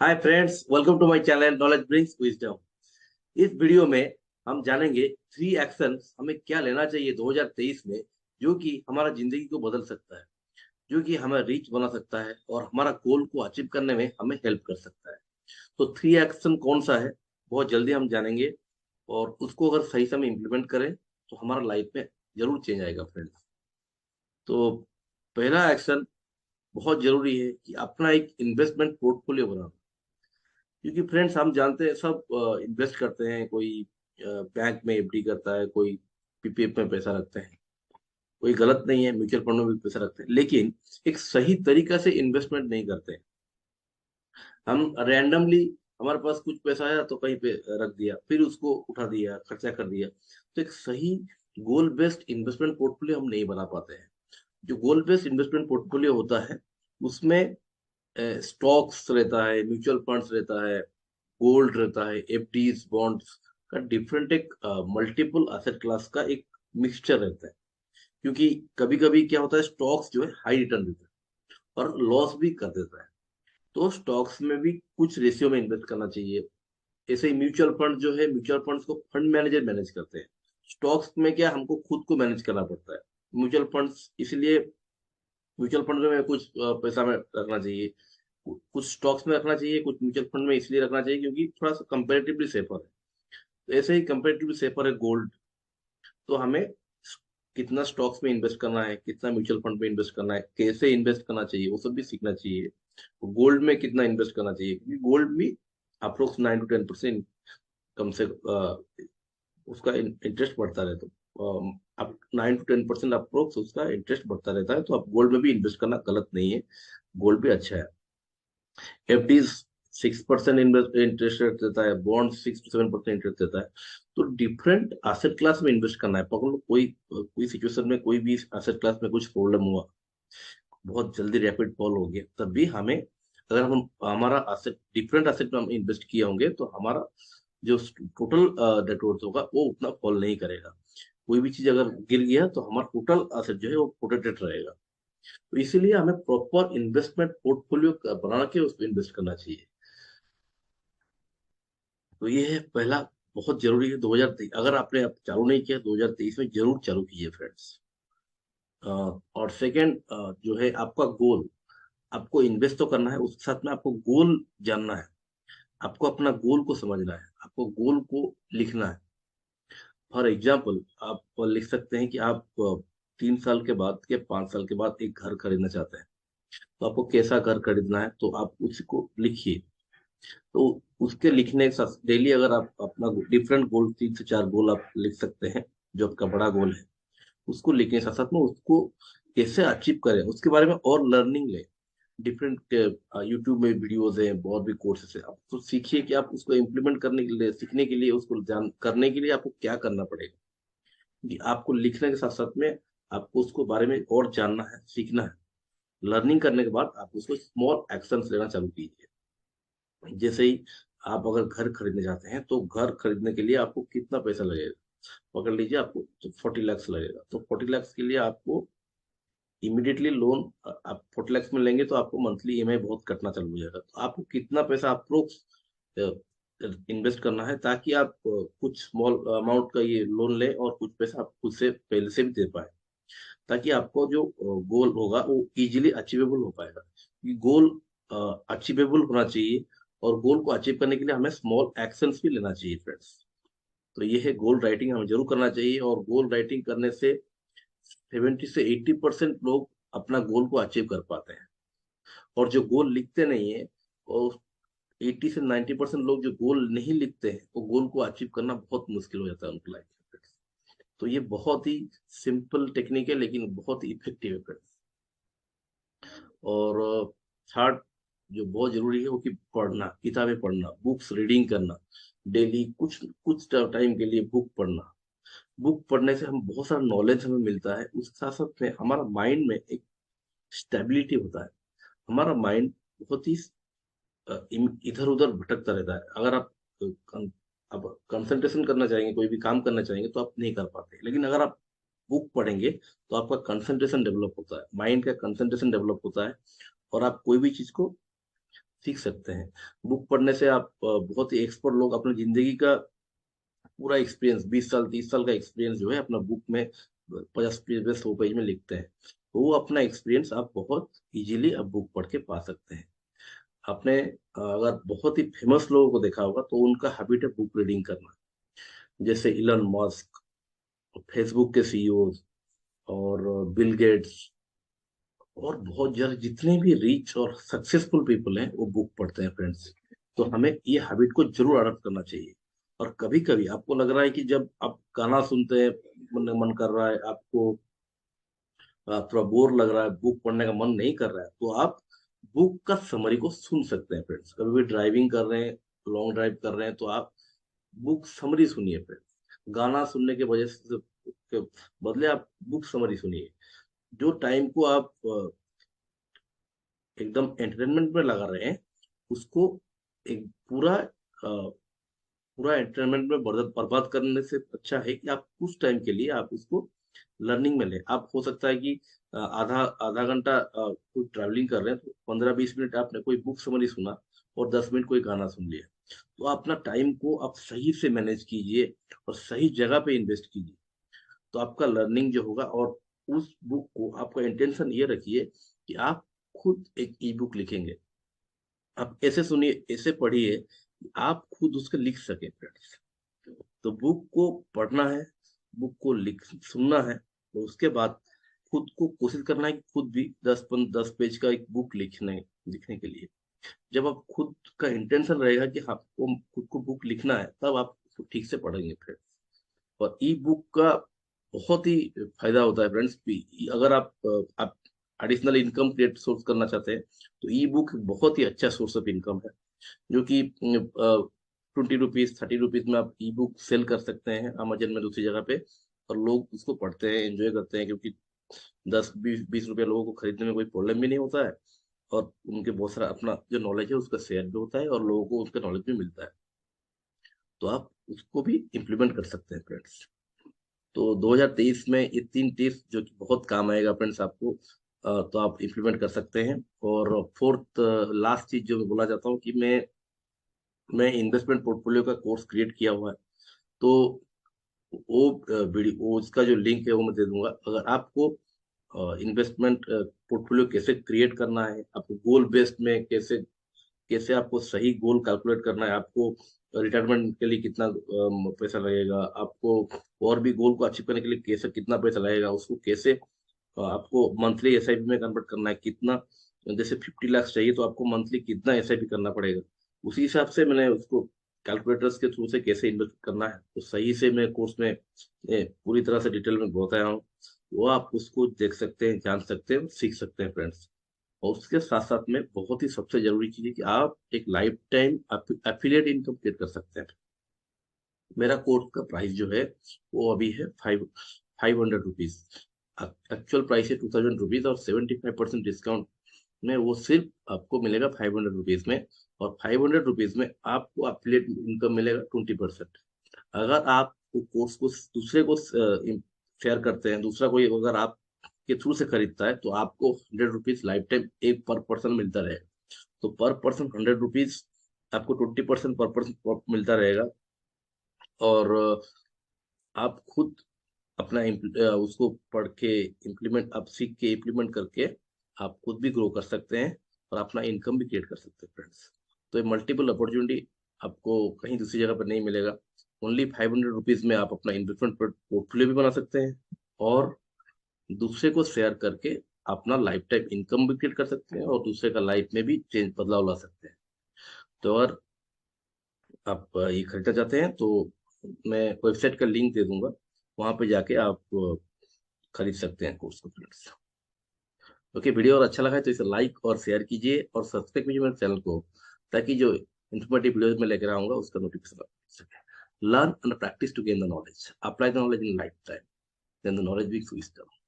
Hi friends, welcome to my channel knowledge brings wisdom. इस video में हम जानेंगे थ्री एक्शंस हमें क्या लेना चाहिए 2023 में, जो कि हमारा जिंदगी को बदल सकता है, जो कि हमें रिच बना सकता है और हमारा गोल को अचीव करने में हमें हेल्प कर सकता है। तो थ्री एक्शन कौन सा है, बहुत जल्दी हम जानेंगे। और उसको अगर सही समय इम्प्लीमेंट करें तो हमारा लाइफ में जरूर चेंज आएगा फ्रेंड्स। तो पहला एक्शन बहुत जरूरी है कि अपना एक इन्वेस्टमेंट पोर्टफोलियो बनाना। क्योंकि फ्रेंड्स हम जानते हैं सब इन्वेस्ट करते हैं, कोई बैंक में एफडी करता है, कोई पीपीएफ में पैसा रखते हैं। कोई गलत नहीं है, म्यूचुअल फंड में भी पैसा रखते हैं, लेकिन एक सही तरीका से इन्वेस्टमेंट नहीं करते हैं। हम रैंडमली, हमारे पास कुछ पैसा आया तो कहीं पे रख दिया, फिर उसको उठा दिया, खर्चा कर दिया। तो एक सही गोल बेस्ड इन्वेस्टमेंट पोर्टफोलियो हम नहीं बना पाते हैं। जो गोल बेस्ड इन्वेस्टमेंट पोर्टफोलियो होता है उसमें स्टॉक्स रहता है, म्यूचुअल फंड्स रहता है, गोल्ड रहता है, एफडीज, बॉन्ड्स का डिफरेंट एक मल्टीपल एसेट क्लास का एक मिक्सचर रहता है। क्योंकि कभी कभी क्या होता है, स्टॉक्स जो है हाई रिटर्न देता है और लॉस भी कर देता है। तो स्टॉक्स में भी कुछ रेशियो में इन्वेस्ट करना चाहिए। ऐसे ही म्यूचुअल फंड जो है, म्यूचुअल फंड्स को फंड मैनेजर मैनेज करते हैं। स्टॉक्स में क्या, हमको खुद को मैनेज करना पड़ता है। म्यूचुअल फंड्स इसलिए, म्यूचुअल फंड में कुछ पैसा में रखना चाहिए, कुछ स्टॉक्स में रखना चाहिए, कुछ म्यूचुअल फंड में इसलिए रखना चाहिए क्योंकि थोड़ा सा कंपेरेटिवली सेफर है। तो ऐसे ही कंपेरेटिवली सेफर है गोल्ड। तो हमें कितना स्टॉक्स में इन्वेस्ट करना है, कितना म्यूचुअल फंड में इन्वेस्ट करना है, कैसे इन्वेस्ट करना चाहिए, वो सब भी सीखना चाहिए। गोल्ड में कितना इन्वेस्ट करना चाहिए, क्योंकि गोल्ड भी अप्रोक्स 9 to 10% कम से उसका इंटरेस्ट बढ़ता रहता है। अब 9 to 10% अप्रोक्स उसका इंटरेस्ट बढ़ता रहता है, तो आप गोल्ड में भी इन्वेस्ट करना गलत नहीं है। गोल्ड भी अच्छा है। एफडीज 6% इंटरेस्ट रेट देता है, बॉन्ड 6 to 7% इंटरेस्ट देता है। तो डिफरेंट एसेट क्लास में इन्वेस्ट करना है। पकड़ लो कोई कोई सिचुएशन में कोई भी एसेट क्लास में कुछ प्रॉब्लम हुआ, बहुत जल्दी रैपिड फॉल हो गया, तब भी हमें, अगर हम हमारा एसेट डिफरेंट एसेट में हम इन्वेस्ट किए होंगे तो हमारा जो टोटल नेटवर्थ होगा वो उतना फॉल नहीं करेगा। कोई भी चीज अगर गिर गया तो हमारा टोटल एसेट जो है वो प्रोटेक्टेड रहेगा। तो इसीलिए हमें प्रॉपर इन्वेस्टमेंट पोर्टफोलियो बना के उसमें इन्वेस्ट करना चाहिए। तो ये है पहला, बहुत जरूरी है। 2023 अगर आपने अब चालू नहीं किया, 2023 में जरूर चालू कीजिए फ्रेंड्स। और सेकंड जो है आपका गोल, आपको इन्वेस्ट तो करना है, उसके साथ में आपको गोल जानना है। आपको अपना गोल को समझना है, आपको गोल को लिखना है। फॉर एग्जाम्पल, आप लिख सकते हैं कि आप 3 साल के बाद या 5 साल के बाद एक घर खरीदना चाहते हैं। तो आपको कैसा घर खरीदना है, तो आप उसको लिखिए। तो उसके लिखने के साथ डेली अगर आप अपना डिफरेंट गोल, 3 से 4 गोल आप लिख सकते हैं, जो आपका बड़ा गोल है, उसको लिखने के साथ साथ में उसको कैसे अचीव करें उसके बारे में और लर्निंग लें। डिफरेंट यूट्यूब में वीडियोज हैं, बहुत भी कोर्सेस है, आप तो सीखिए कि आप उसको इम्प्लीमेंट करने के लिए, सीखने के लिए, उसको जान करने के लिए आपको क्या करना पड़ेगा। कि आपको लिखने के साथ साथ में आपको उसको बारे में और जानना है, सीखना है। लर्निंग करने के बाद आप उसको स्मॉल एक्शंस लेना चालू कीजिए। जैसे ही आप अगर घर खरीदने जाते हैं, तो घर खरीदने के लिए आपको कितना पैसा लगेगा, पकड़ लीजिए आपको तो 40 लाख लगेगा। तो 40 लाख के लिए आपको इमीडिएटली लोन, आप 40 लाख में लेंगे तो आपको मंथली ईएमआई बहुत कटना चालू हो जाएगा। तो आपको कितना पैसा अप्रोक्स इन्वेस्ट करना है, ताकि आप कुछ स्मॉल अमाउंट का ये लोन लें और कुछ पैसा आप खुद से पहले से भी दे पाए, ताकि आपको जो गोल होगा वो इजीली अचीवेबल हो पाएगा। ये गोल अचीवेबल होना चाहिए, और गोल को अचीव करने के लिए हमें स्मॉल एक्शंस भी लेना चाहिए फ्रेंड्स। तो ये है, गोल राइटिंग हमें जरूर करना चाहिए। और गोल राइटिंग करने से 70 से 80% लोग अपना गोल को अचीव कर पाते हैं। और जो गोल लिखते नहीं है, और 80 से 90% लोग जो गोल नहीं लिखते हैं, वो गोल को अचीव करना बहुत मुश्किल हो जाता है उनकी लाइफ में। तो ये बहुत ही सिंपल टेक्निक है, लेकिन बहुत ही इफेक्टिव है फ्रेंड्स। और थर्ड जो बहुत जरूरी है वो कि पढ़ना, किताबें पढ़ना, बुक्स रीडिंग करना। डेली कुछ कुछ टाइम के लिए बुक पढ़ना। बुक पढ़ने से हम बहुत सारा नॉलेज हमें मिलता है, उसके साथ साथ में हमारा माइंड में एक स्टेबिलिटी होता है। हमारा माइंड बहुत ही इधर उधर भटकता रहता है। अगर आप अब कंसंट्रेशन करना चाहेंगे, कोई भी काम करना चाहेंगे, तो आप नहीं कर पाते। लेकिन अगर आप बुक पढ़ेंगे तो आपका कंसंट्रेशन डेवलप होता है, माइंड का कंसंट्रेशन डेवलप होता है, और आप कोई भी चीज को सीख सकते हैं। बुक पढ़ने से आप बहुत ही एक्सपर्ट लोग अपनी जिंदगी का पूरा एक्सपीरियंस 20 साल 30 साल का एक्सपीरियंस जो है अपना बुक में 50 पेज में 100 पेज में लिखते हैं। तो वो अपना एक्सपीरियंस आप बहुत इजीली आप बुक पढ़ के पा सकते हैं। आपने अगर बहुत ही फेमस लोगों को देखा होगा तो उनका हैबिट है बुक रीडिंग करना। जैसे इलन मस्क, फेसबुक के सीईओ और बिल गेट्स और बहुत जन जितने भी रिच और सक्सेसफुल पीपल हैं वो बुक पढ़ते हैं फ्रेंड्स। तो हमें ये हैबिट को जरूर अडॉप्ट करना चाहिए। और कभी कभी आपको लग रहा है कि जब आप गाना सुनते हैं, मन कर रहा है आपको, थोड़ा बोर लग रहा है, बुक पढ़ने का मन नहीं कर रहा है, तो आप बुक का समरी को सुन सकते हैं फ्रेंड्स। कभी भी ड्राइविंग कर रहे हैं, लॉन्ग ड्राइव कर रहे हैं, तो आप बुक समरी सुनिए फ्रेंड्स। गाना सुनने के वजह से के बदले आप बुक समरी सुनिए। जो टाइम को आप एकदम एंटरटेनमेंट में लगा रहे हैं, उसको एक पूरा एंटरटेनमेंट में बर्बाद करने से अच्छा है कि आप कुछ टाइम के लिए आप उसको लर्निंग में लें। आप हो सकता है कि आधा आधा घंटा कोई ट्रैवलिंग कर रहे हैं तो 15-20 मिनट आपने कोई बुक समरी सुना और 10 मिनट कोई गाना सुन लिया। तो अपना टाइम को आप सही से मैनेज कीजिए और सही जगह पे इन्वेस्ट कीजिए। तो आपका लर्निंग जो होगा, और उस बुक को आपका इंटेंशन ये रखिए कि आप खुद एक ई बुक लिखेंगे। आप ऐसे सुनिए, ऐसे पढ़िए कि आप खुद उसके लिख सके फ्रेंड्स। तो बुक को पढ़ना है, बुक को लिख सुनना है, तो उसके बाद खुद को कोशिश करना है कि खुद भी 10 पेज का एक बुक लिखने के लिए जब आप खुद का इंटेंशन रहेगा कि आपको खुद को बुक लिखना है, तब आप उसको ठीक से पढ़ेंगे फ्रेंड्स। और ई बुक का बहुत ही फायदा होता है फ्रेंड्स। अगर आप एडिशनल इनकम क्रिएट सोर्स करना चाहते हैं तो ई बुक बहुत ही अच्छा सोर्स ऑफ इनकम है। जो कि 20 रुपीज 30 रुपीज में आप ई बुक सेल कर सकते हैं अमेजन में, दूसरी जगह पे। और लोग उसको पढ़ते हैं, एंजॉय करते हैं, क्योंकि 10-20 20 रुपया लोगों को खरीदने में कोई प्रॉब्लम भी नहीं होता है। और उनके बहुत सारा अपना जो नॉलेज है उसका शेयर भी होता है और लोगों को उसका नॉलेज भी मिलता है। तो आप उसको भी इम्प्लीमेंट कर सकते हैं फ्रेंड्स। तो 2023 में ये 3 टिप्स जो कि बहुत काम आएगा फ्रेंड्स आपको, तो आप इम्प्लीमेंट कर सकते हैं। और फोर्थ लास्ट चीज जो मैं बोला चाहता हूँ कि मैं इन्वेस्टमेंट पोर्टफोलियो का कोर्स क्रिएट किया हुआ है। तो वो वीडियो, वो उसका जो लिंक है वो मैं दे दूंगा। अगर आपको इन्वेस्टमेंट पोर्टफोलियो कैसे क्रिएट करना है, आपको गोल बेस्ड में कैसे कैसे आपको सही गोल कैलकुलेट करना है, आपको रिटायरमेंट के लिए कितना पैसा लगेगा, आपको और भी गोल को अचीव करने के लिए कैसे कितना पैसा लगेगा, उसको कैसे आपको मंथली एसआईपी में कन्वर्ट करना है, कितना, जैसे 50 लाख चाहिए तो आपको मंथली कितना एसआईपी करना पड़ेगा। उसी हिसाब से मैंने उसको कैलकुलेटर्स के थ्रू से कैसे इन्वेस्ट करना है तो सही से मैं कोर्स में पूरी तरह से डिटेल में बताया हूँ। वो आप उसको देख सकते हैं, जान सकते हैं, सीख सकते हैं फ्रेंड्स। और उसके साथ साथ में बहुत ही सबसे जरूरी चीज है कि आप एक life time affiliate income create कर सकते हैं। मेरा कोर्स का प्राइस जो है वो अभी है 500 रुपीज। एक्चुअल प्राइस है 2000 रुपीज, और 75% डिस्काउंट में वो सिर्फ आपको मिलेगा 500 रुपीज में। और 500 रुपीज में आपको एफिलिएट इनकम मिलेगा 20%। अगर आप वो कोर्स को दूसरे को शेयर करते हैं, दूसरा कोई अगर आप के थ्रू से खरीदता है, तो आपको 100 रुपीज लाइफ टाइम एक पर पर्सन मिलता रहेगा। तो पर पर्सन 100 रुपीज, आपको 20% पर पर्सन मिलता रहेगा। और आप खुद अपना उसको पढ़ के इम्प्लीमेंट, आप सीख के इम्प्लीमेंट करके आप खुद भी ग्रो कर सकते हैं और अपना इनकम भी क्रिएट कर सकते हैं फ्रेंड्स। तो ये मल्टीपल अपॉर्चुनिटी आपको कहीं दूसरी जगह पर नहीं मिलेगा। ओनली 500 रुपीज में आप अपना इन्वेस्टमेंट पोर्टफोलियो भी बना सकते हैं, और दूसरे को शेयर करके अपना लाइफ टाइम इनकम भी क्रिएट कर सकते हैं, और दूसरे का लाइफ में भी चेंज बदलाव ला सकते हैं। तो अगर आप ये खरीदना चाहते हैं तो मैं वेबसाइट का लिंक दे दूंगा, वहां पे जाके आप खरीद सकते हैं कोर्स को फ्रेंड्स। ओके, वीडियो और अच्छा लगा है तो इसे लाइक और शेयर कीजिए और सब्सक्राइब कीजिए मेरे चैनल को, ताकि जो इन्फॉर्मेटिव वीडियोज में लेकर आऊंगा उसका नोटिफिकेशन आप मिल सके। Learn and practice to gain the knowledge, apply the knowledge in life time, then the knowledge will wisdom.